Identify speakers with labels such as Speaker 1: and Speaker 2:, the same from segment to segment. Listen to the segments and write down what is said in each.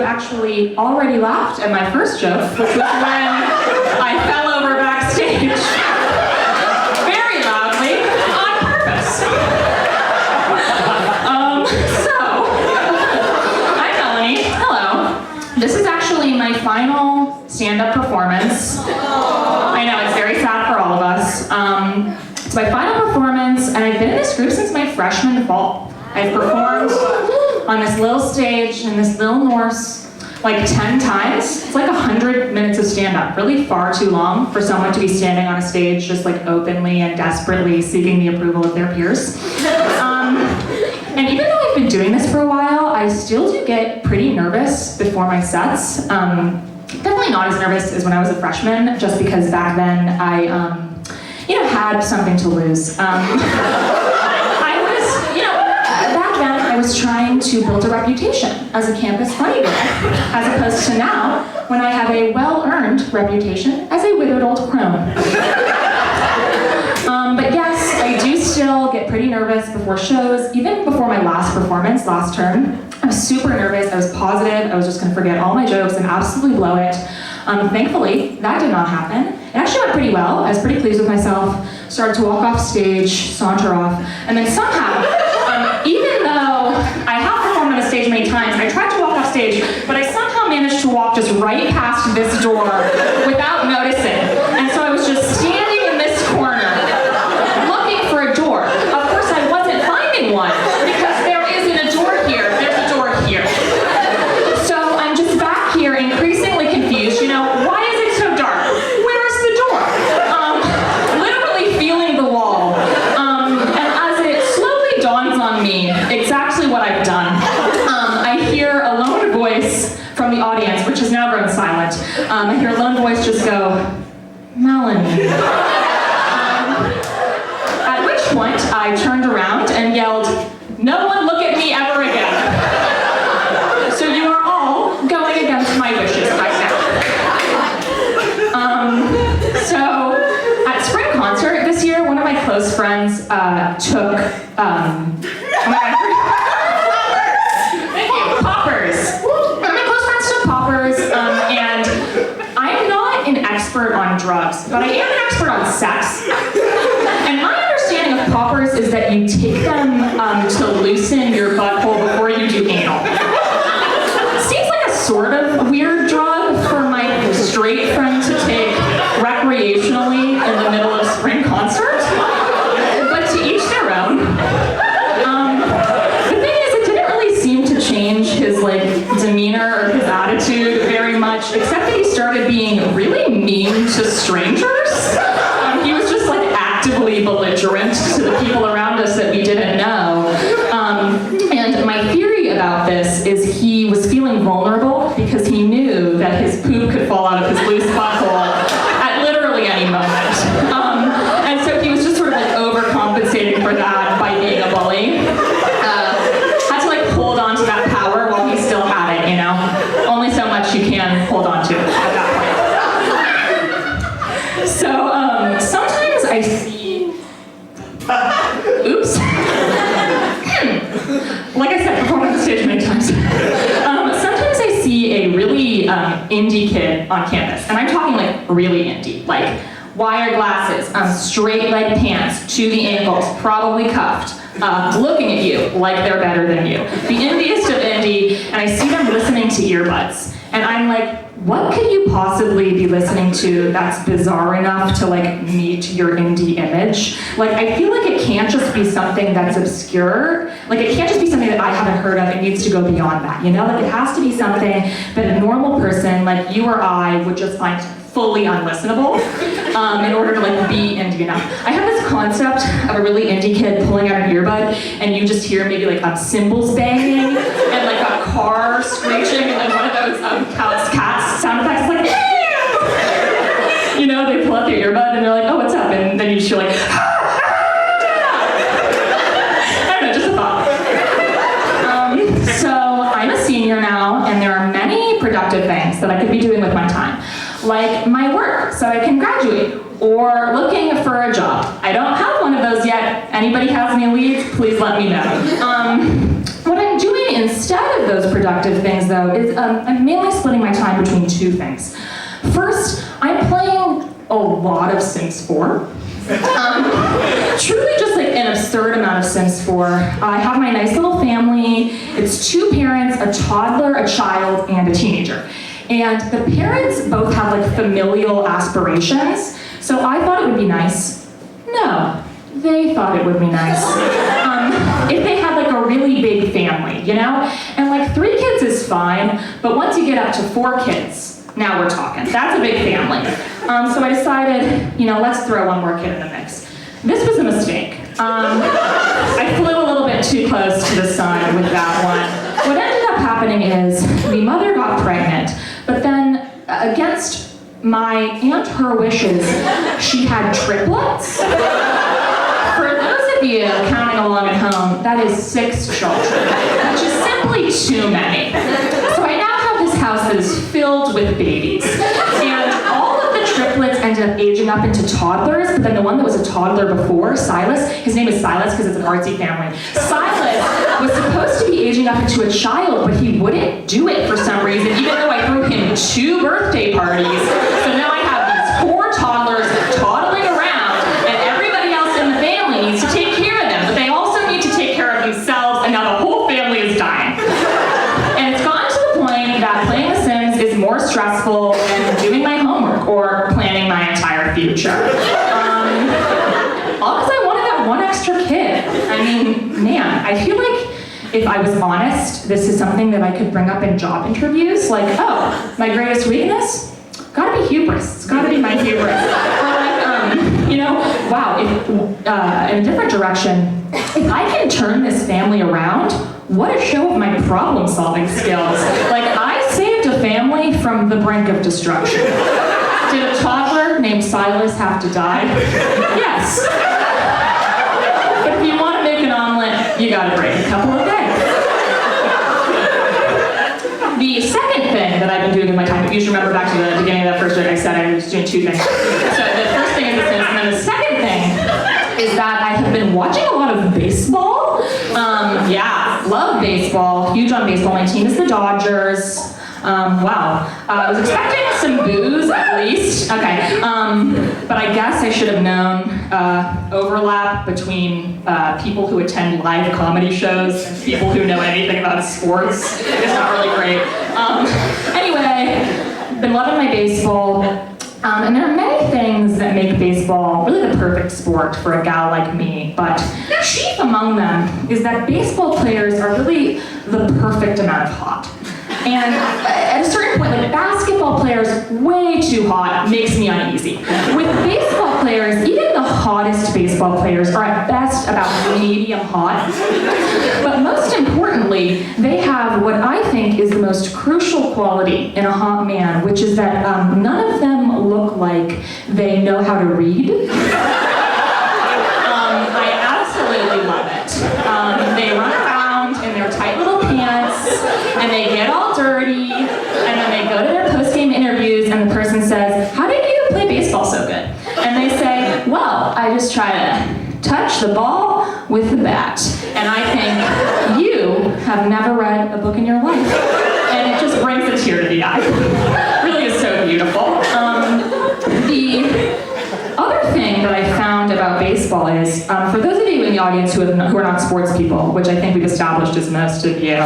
Speaker 1: have actually already laughed at my first joke, which was when I fell over backstage very loudly on purpose. So, I'm Melanie. Hello. This is actually my final stand-up performance. I know, it's very sad for all of us. It's my final performance, and I've been in this group since my freshman fall. I've performed on this little stage in this little Norse like 10 times. It's like 100 minutes of stand-up, really far too long for someone to be standing on a stage just like openly and desperately seeking the approval of their peers. And even though I've been doing this for a while, I still do get pretty nervous before my sets. Definitely not as nervous as when I was a freshman, just because back then I had something to lose. I was trying to build a reputation as a campus funny girl, as opposed to now, when I have a well-earned reputation as a withered old crone. But yes, I do still get pretty nervous before shows. Even before my last performance, last term, I was super nervous. I was positive I was just going to forget all my jokes and absolutely blow it. Thankfully, that did not happen. It actually went pretty well. I was pretty pleased with myself. Started to walk off stage, saunter off, and then somehow, even though I have performed on a stage many times, I tried to walk off stage, but I somehow managed to walk just right past this door without noticing. And so I was just standing in this corner, looking for a door. Of course, I wasn't finding one, because there isn't a door here. There's a door here. So I'm just back here, increasingly confused. Why is it so dark? Where's the door? Literally feeling the wall. And as it slowly dawns on me exactly what I've done, I hear a lone voice from the audience, which has now grown silent. I hear a lone voice just go, Melanie. At which point I turned around and yelled, no one look at me ever again. So you are all going against my wishes right now. So at spring concert this year, one of my close friends took, poppers. One of my close friends took poppers, and I'm not an expert on drugs, but I am an expert on sex. And my understanding of poppers is that you take them to loosen your butthole before you do anal. Seems like a sort of weird drug for my straight friend to take recreationally in the middle of spring concert, but to each their own. The thing is, it didn't really seem to change his demeanor or his attitude very much, except that he started being really mean to strangers. He was just actively belligerent to the people around us that we didn't know. And my theory about this is he was feeling vulnerable because he knew that his poop could fall out of his loose butthole at literally any moment. And so he was just sort of overcompensating for that by being a bully. Had to hold on to that power while he still had it, Only so much you can hold on to at that point. So sometimes I see, oops. Like I said, performed on the stage many times. Sometimes I see a really indie kid on campus, and I'm talking really indie, wire glasses, straight leg pants to the ankles, probably cuffed, looking at you like they're better than you. The indiest of indie, and I see them listening to earbuds, and I'm like, what could you possibly be listening to that's bizarre enough to meet your indie image? I feel like it can't just be something that's obscure. It can't just be something that I haven't heard of. It needs to go beyond that, It has to be something that a normal person like you or I would just find fully unlistenable in order to be indie enough. I have this concept of a really indie kid pulling out an earbud, and you just hear maybe cymbals banging and a car screeching, and then one of those cats sound effects they pull out their earbud and they're like, oh, what's up? And then you just hear I don't know, just a thought. So I'm a senior now, and there are many productive things that I could be doing with my time. Like my work, so I can graduate, or looking for a job. I don't have one of those yet. Anybody has any leads, please let me know. What I'm doing instead of those productive things, though, is I'm mainly splitting my time between two things. First, I'm playing a lot of Sims 4. Truly just like an absurd amount of Sims 4. I have my nice little family. It's 2 parents, a toddler, a child, and a teenager. And the parents both have like familial aspirations, so I thought it would be nice. No, they thought it would be nice. If they had like a really big family, you know? And like 3 kids is fine, but once you get up to 4 kids, now we're talking. That's a big family. So I decided, you know, let's throw 1 more kid in the mix. This was a mistake. I flew a little bit too close to the sun with that one. What ended up happening is the mother got pregnant, but then against my and her wishes, she had triplets. For those of you counting along at home, that is 6 children, which is simply too many. So I now have this house that is filled with babies. And all of the triplets ended up aging up into toddlers, but then the one that was a toddler before, Silas, his name is Silas because it's an artsy family. Silas was supposed to be aging up into a child, but he wouldn't do it for some reason, even though I threw him 2 birthday parties. So now I have these 4 toddlers toddling around, and everybody else in the family needs to take care of them, but they also need to take care of themselves, and now the whole family is dying. And it's gotten to the point that playing The Sims is more stressful than doing my homework or planning my entire future. All because I wanted that 1 extra kid. I mean, man, I feel like if I was honest, this is something that I could bring up in job interviews, like, oh, my greatest weakness? Gotta be hubris. It's gotta be my hubris. Or like, you know, wow, if, in a different direction, if I can turn this family around, what a show of my problem-solving skills. Like, I saved a family from the brink of destruction. Did a toddler named Silas have to die? Yes. But if you want to make an omelet, you gotta break a couple of eggs. The second thing that I've been doing with my time, if you should remember back to the beginning of that first joke, I said I was doing 2 things. So the first thing is The Sims, and then the second thing is that I have been watching a lot of baseball. Yeah, love baseball, huge on baseball. My team is the Dodgers. Wow. I was expecting some booze at least. Okay. But I guess I should have known overlap between people who attend live comedy shows and people who know anything about sports is not really great. Anyway, been loving my baseball. And there are many things that make baseball really the perfect sport for a gal like me, but chief among them is that baseball players are really the perfect amount of hot. And at a certain point, like basketball players, way too hot, makes me uneasy. With baseball players, even the hottest baseball players are at best about medium hot. But most importantly, they have what I think is the most crucial quality in a hot man, which is that none of them look like they know how to read. I absolutely love it. They run around in their tight little pants, and they get all dirty, and then they go to their post-game interviews, and the person says, "How did you play baseball so good?" And they say, "Well, I just try to touch the ball with the bat." And I think, you have never read a book in your life. And it just brings a tear to the eye. It really is so beautiful. The other thing that I found about baseball is, for those of you in the audience who are not sports people, which I think we've established as most of you,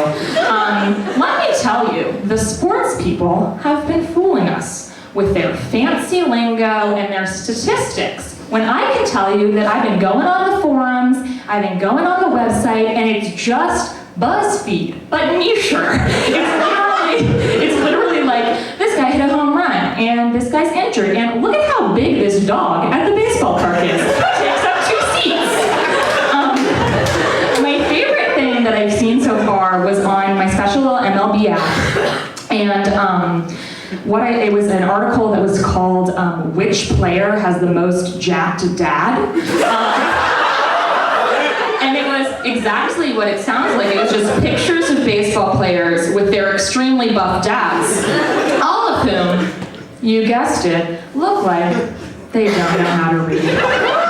Speaker 1: let me tell you, the sports people have been fooling us with their fancy lingo and their statistics. When I can tell you that I've been going on the forums, I've been going on the website, and it's just BuzzFeed, but nicher. It's literally like, this guy hit a home run, and this guy's injured, and look at how big this dog at the baseball park is. It takes up 2 seats. My favorite thing that I've seen so far was on my special little MLB app, and it was an article that was called "Which Player Has the Most Jacked Dad?" And it was exactly what it sounds like. It was just pictures of baseball players with their extremely buff dads, all of whom, you guessed it, look like they don't know how to read.